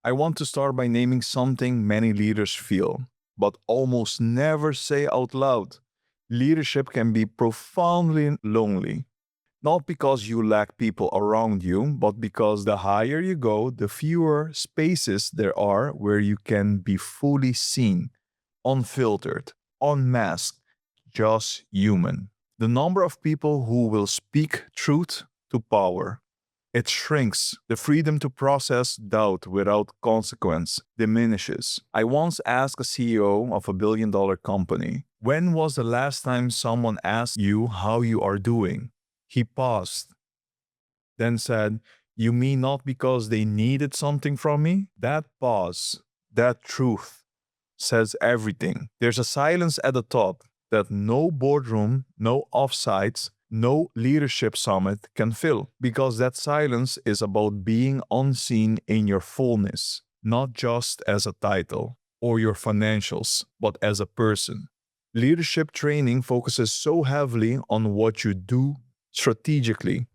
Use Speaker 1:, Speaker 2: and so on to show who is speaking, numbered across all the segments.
Speaker 1: I want to start by naming something many leaders feel, but almost never say out loud. Leadership can be profoundly lonely. Not because you lack people around you, but because the higher you go, the fewer spaces there are where you can be fully seen, unfiltered, unmasked, just human. The number of people who will speak truth to power. It shrinks. The freedom to process doubt without consequence diminishes. I once asked a CEO of a $1 billion company, when was the last time someone asked you how you are doing? He paused, then said, you mean not because they needed something from me? That pause, that truth, says everything. There's a silence at the top that no boardroom, no offsites, no leadership summit can fill, because that silence is about being unseen in your fullness, not just as a title or your financials, but as a person. Leadership training focuses so heavily on what you do strategically,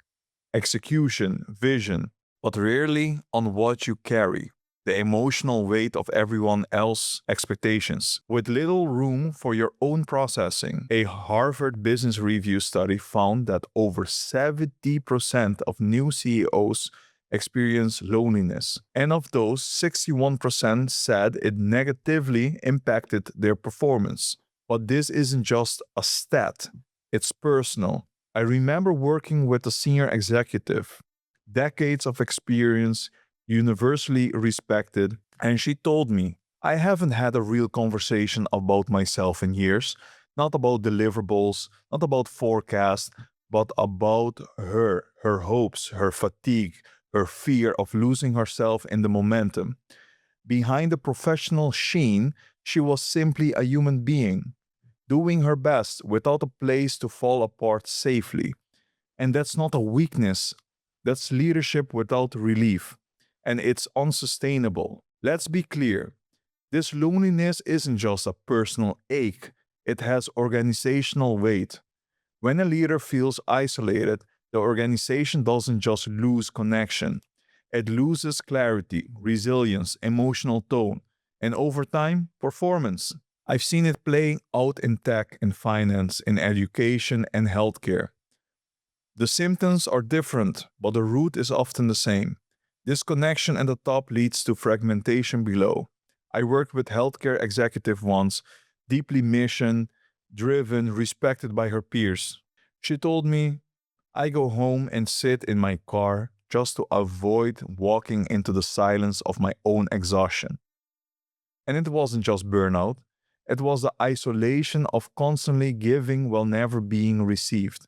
Speaker 1: execution, vision, but rarely on what you carry, the emotional weight of everyone else's expectations, with little room for your own processing. A Harvard Business Review study found that over 70% of new CEOs experience loneliness, and of those, 61% said it negatively impacted their performance. But this isn't just a stat, it's personal. I remember working with a senior executive, decades of experience, universally respected, and she told me, I haven't had a real conversation about myself in years, not about deliverables, not about forecast, but about her hopes, her fatigue, her fear of losing herself in the momentum. Behind the professional sheen, she was simply a human being, doing her best without a place to fall apart safely. And that's not a weakness, that's leadership without relief. And it's unsustainable. Let's be clear, this loneliness isn't just a personal ache, it has organizational weight. When a leader feels isolated, the organization doesn't just lose connection, it loses clarity, resilience, emotional tone, and over time, performance. I've seen it playing out in tech, in finance, in education, and healthcare. The symptoms are different, but the root is often the same. Disconnection at the top leads to fragmentation below. I worked with healthcare executive once, deeply mission driven, respected by her peers. She told me, I go home and sit in my car just to avoid walking into the silence of my own exhaustion. And it wasn't just burnout, it was the isolation of constantly giving while never being received.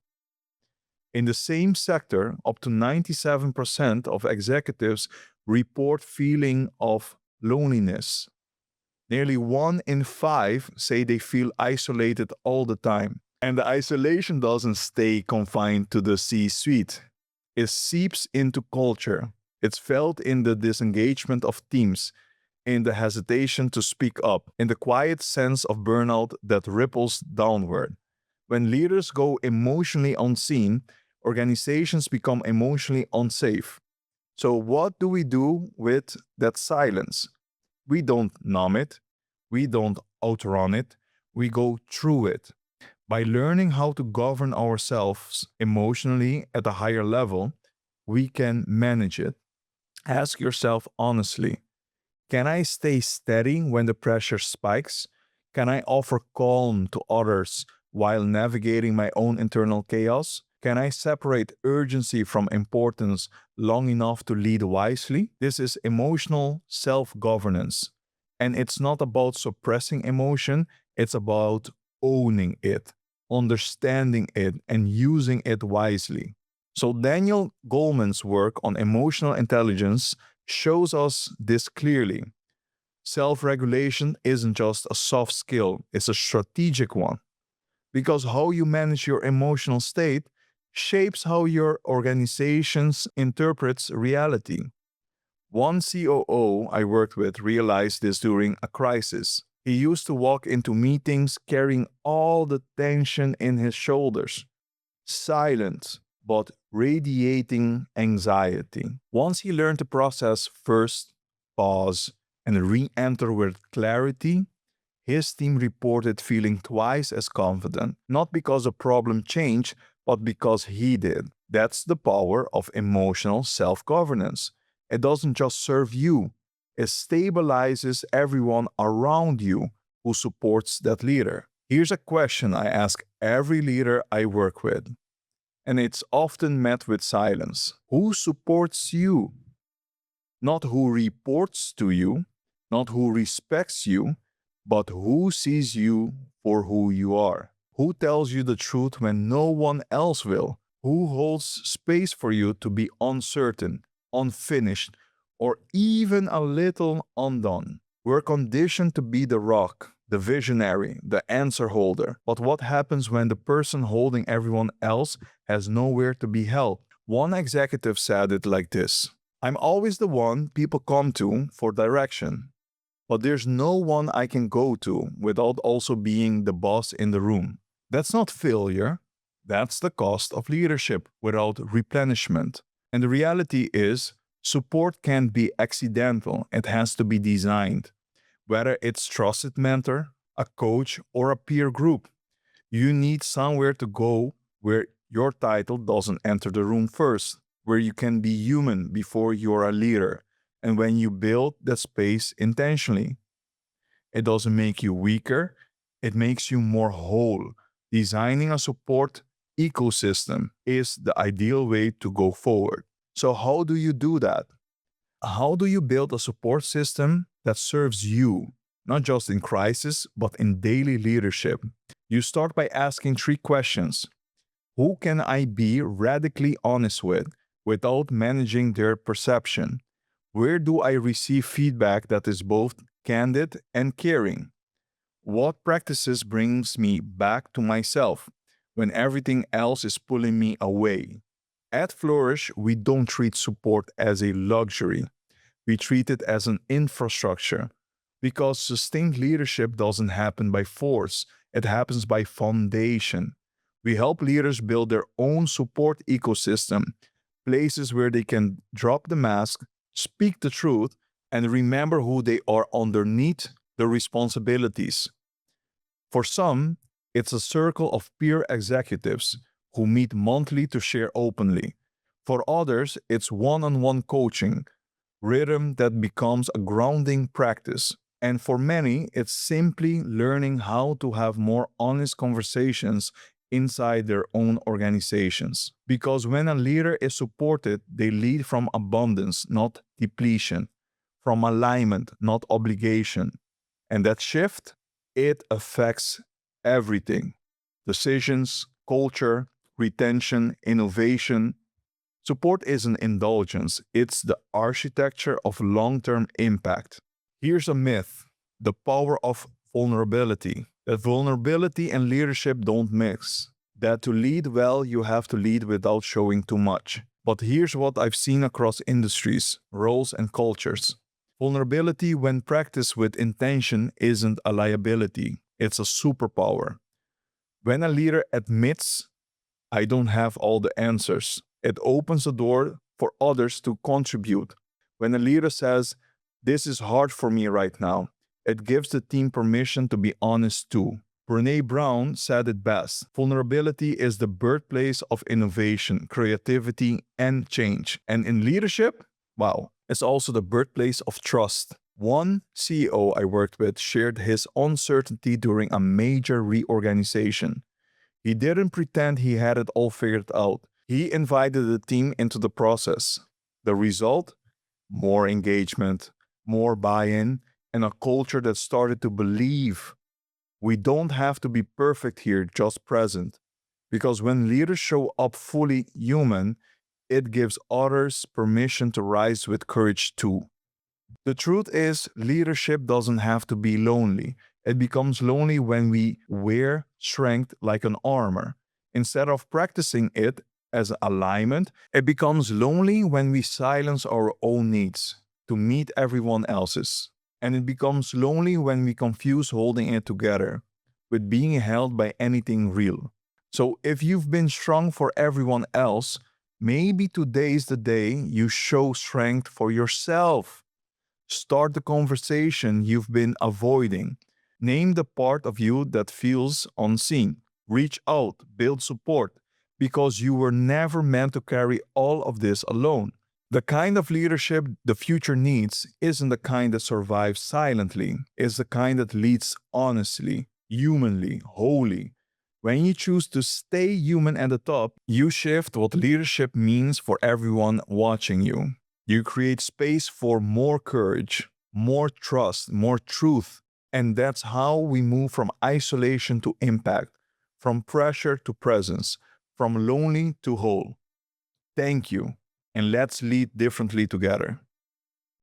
Speaker 1: In the same sector, up to 97% of executives report feeling of loneliness. Nearly 1 in 5 say they feel isolated all the time. And the isolation doesn't stay confined to the C-suite. It seeps into culture. It's felt in the disengagement of teams, in the hesitation to speak up, in the quiet sense of burnout that ripples downward. When leaders go emotionally unseen, organizations become emotionally unsafe. So, what do we do with that silence? We don't numb it, we don't outrun it, we go through it. By learning how to govern ourselves emotionally at a higher level, we can manage it. Ask yourself honestly, can I stay steady when the pressure spikes? Can I offer calm to others while navigating my own internal chaos? Can I separate urgency from importance long enough to lead wisely? This is emotional self governance. And it's not about suppressing emotion, it's about owning it, understanding it, and using it wisely. So, Daniel Goleman's work on emotional intelligence shows us this clearly. Self regulation isn't just a soft skill, it's a strategic one. Because how you manage your emotional state shapes how your organization interprets reality. One COO I worked with realized this during a crisis. He used to walk into meetings carrying all the tension in his shoulders, silent but radiating anxiety. Once he learned to process first, pause, and re-enter with clarity, his team reported feeling twice as confident, not because the problem changed, but because he did. That's the power of emotional self governance. It doesn't just serve you, it stabilizes everyone around you who supports that leader. Here's a question I ask every leader I work with, and it's often met with silence. Who supports you? Not who reports to you, not who respects you, but who sees you for who you are. Who tells you the truth when no one else will? Who holds space for you to be uncertain, unfinished, or even a little undone? We're conditioned to be the rock, the visionary, the answer holder. But what happens when the person holding everyone else has nowhere to be held? One executive said it like this: I'm always the one people come to for direction, but there's no one I can go to without also being the boss in the room. That's not failure. That's the cost of leadership without replenishment. And the reality is, support can't be accidental. It has to be designed. Whether it's trusted mentor, a coach, or a peer group, you need somewhere to go where your title doesn't enter the room first, where you can be human before you're a leader. And when you build that space intentionally, it doesn't make you weaker, it makes you more whole. Designing a support ecosystem is the ideal way to go forward. So, how do you do that? How do you build a support system that serves you, not just in crisis, but in daily leadership? You start by asking three questions. Who can I be radically honest with without managing their perception? Where do I receive feedback that is both candid and caring? What practices brings me back to myself when everything else is pulling me away? At Flourish, we don't treat support as a luxury. We treat it as an infrastructure because sustained leadership doesn't happen by force, it happens by foundation. We help leaders build their own support ecosystem, places where they can drop the mask, speak the truth, and remember who they are underneath the responsibilities. For some, it's a circle of peer executives who meet monthly to share openly. For others, it's one on one coaching, rhythm that becomes a grounding practice. And for many, it's simply learning how to have more honest conversations inside their own organizations. Because when a leader is supported, they lead from abundance, not depletion, from alignment, not obligation. And that shift, it affects everything: decisions, culture, retention, innovation. Support isn't indulgence, it's the architecture of long term impact. Here's a myth: the power of vulnerability. That vulnerability and leadership don't mix. That to lead well, you have to lead without showing too much. But here's what I've seen across industries, roles, and cultures. Vulnerability, when practiced with intention, isn't a liability, it's a superpower. When a leader admits, I don't have all the answers, it opens the door for others to contribute. When a leader says, this is hard for me right now, it gives the team permission to be honest too. Brene Brown said it best: vulnerability is the birthplace of innovation, creativity, and change. And in leadership, wow, it's also the birthplace of trust. One CEO I worked with shared his uncertainty during a major reorganization. He didn't pretend he had it all figured out. He invited the team into the process. The result? More engagement, more buy in, and a culture that started to believe we don't have to be perfect here, just present. Because when leaders show up fully human, it gives others permission to rise with courage too. The truth is, leadership doesn't have to be lonely. It becomes lonely when we wear strength like an armor. Instead of practicing it as alignment, it becomes lonely when we silence our own needs to meet everyone else's. And it becomes lonely when we confuse holding it together with being held by anything real. So if you've been strong for everyone else, maybe today is the day you show strength for yourself. Start the conversation you've been avoiding. Name the part of you that feels unseen. Reach out, build support, because you were never meant to carry all of this alone. The kind of leadership the future needs isn't the kind that survives silently, it's the kind that leads honestly, humanly, wholly. When you choose to stay human at the top, you shift what leadership means for everyone watching you. You create space for more courage, more trust, more truth. And that's how we move from isolation to impact, from pressure to presence, from lonely to whole. Thank you, and let's lead differently together.